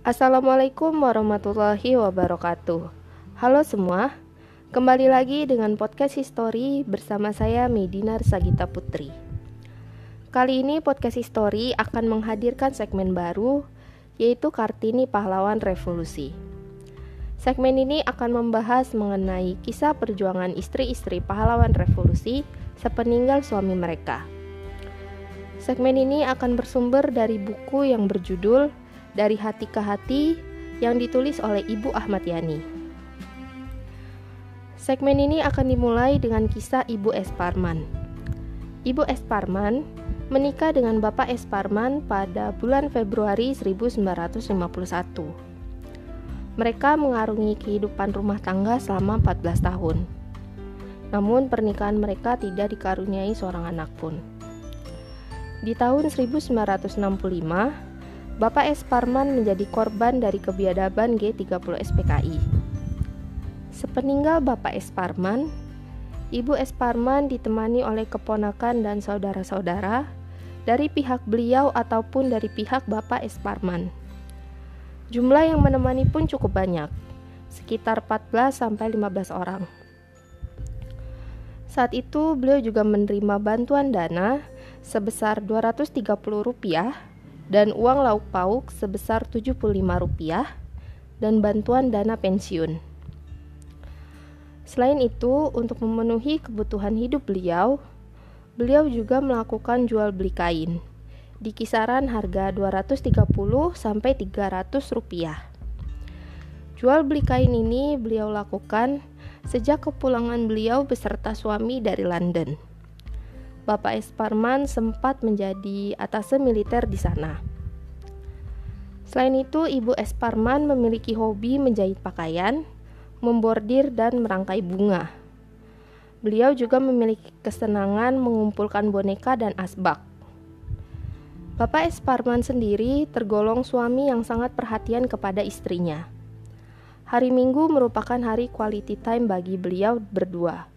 Assalamualaikum warahmatullahi wabarakatuh. Halo semua, kembali lagi dengan podcast History bersama saya Medinar Sagita Putri. Kali ini podcast History akan menghadirkan segmen baru, yaitu Kartini Pahlawan Revolusi. Segmen ini akan membahas mengenai kisah perjuangan istri-istri pahlawan revolusi sepeninggal suami mereka. Segmen ini akan bersumber dari buku yang berjudul Dari Hati ke Hati yang ditulis oleh Ibu Ahmad Yani. Segmen ini akan dimulai dengan kisah Ibu S. Parman. Ibu S. Parman menikah dengan Bapak S. Parman pada bulan Februari 1951. Mereka mengarungi kehidupan rumah tangga selama 14 tahun. Namun pernikahan mereka tidak dikaruniai seorang anak pun. Di tahun 1965, Bapak S. Parman menjadi korban dari kebiadaban G30 SPKI. Sepeninggal Bapak S. Parman, Ibu S. Parman ditemani oleh keponakan dan saudara-saudara dari pihak beliau ataupun dari pihak Bapak S. Parman. Jumlah yang menemani pun cukup banyak, sekitar 14-15 orang. Saat itu beliau juga menerima bantuan dana sebesar Rp230 dan uang lauk pauk sebesar Rp75 dan bantuan dana pensiun. Selain itu, untuk memenuhi kebutuhan hidup beliau juga melakukan jual beli kain di kisaran harga Rp230-300. Jual beli kain ini beliau lakukan sejak kepulangan beliau beserta suami dari London. Bapak S. Parman sempat menjadi atase militer di sana. Selain itu, Ibu S. Parman memiliki hobi menjahit pakaian, membordir dan merangkai bunga. Beliau juga memiliki kesenangan mengumpulkan boneka dan asbak. Bapak S. Parman sendiri tergolong suami yang sangat perhatian kepada istrinya. Hari Minggu merupakan hari quality time bagi beliau berdua.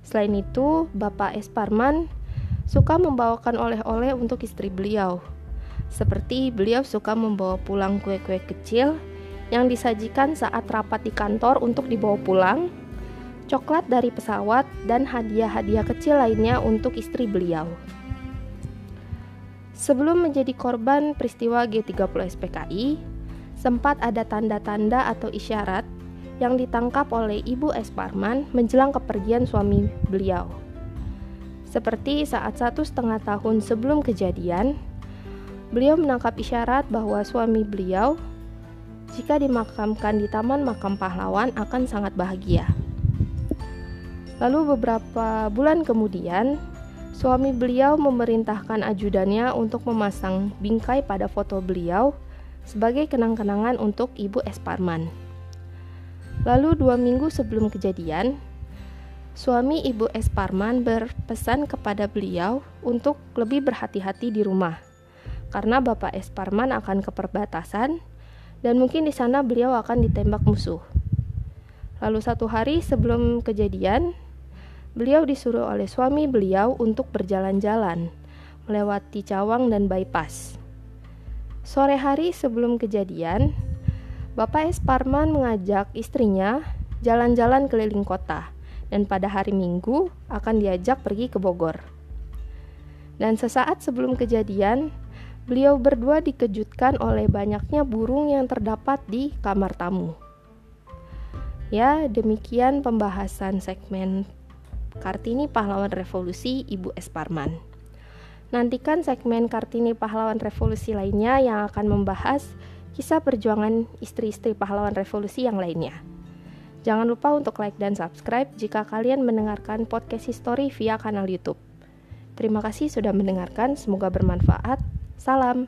Selain itu, Bapak S. Parman suka membawakan oleh-oleh untuk istri beliau. Seperti beliau suka membawa pulang kue-kue kecil yang disajikan saat rapat di kantor untuk dibawa pulang, coklat dari pesawat, dan hadiah-hadiah kecil lainnya untuk istri beliau. Sebelum menjadi korban peristiwa G30 SPKI, sempat ada tanda-tanda atau isyarat yang ditangkap oleh Ibu S. Parman menjelang kepergian suami beliau. Seperti saat 1,5 tahun sebelum kejadian, beliau menangkap isyarat bahwa suami beliau jika dimakamkan di Taman Makam Pahlawan akan sangat bahagia. Lalu beberapa bulan kemudian, suami beliau memerintahkan ajudannya untuk memasang bingkai pada foto beliau sebagai kenang-kenangan untuk Ibu S. Parman. Lalu 2 minggu sebelum kejadian, suami Ibu S. Parman berpesan kepada beliau untuk lebih berhati-hati di rumah, karena Bapak S. Parman akan ke perbatasan dan mungkin di sana beliau akan ditembak musuh. Lalu 1 hari sebelum kejadian, beliau disuruh oleh suami beliau untuk berjalan-jalan, melewati Cawang dan bypass. Sore hari sebelum kejadian, Bapak S. Parman mengajak istrinya jalan-jalan keliling kota dan pada hari Minggu akan diajak pergi ke Bogor. Dan sesaat sebelum kejadian, beliau berdua dikejutkan oleh banyaknya burung yang terdapat di kamar tamu. Ya, demikian pembahasan segmen Kartini Pahlawan Revolusi Ibu S. Parman. Nantikan segmen Kartini Pahlawan Revolusi lainnya yang akan membahas kisah perjuangan istri-istri pahlawan revolusi yang lainnya. Jangan lupa untuk like dan subscribe jika kalian mendengarkan podcast History via kanal YouTube. Terima kasih sudah mendengarkan, semoga bermanfaat. Salam.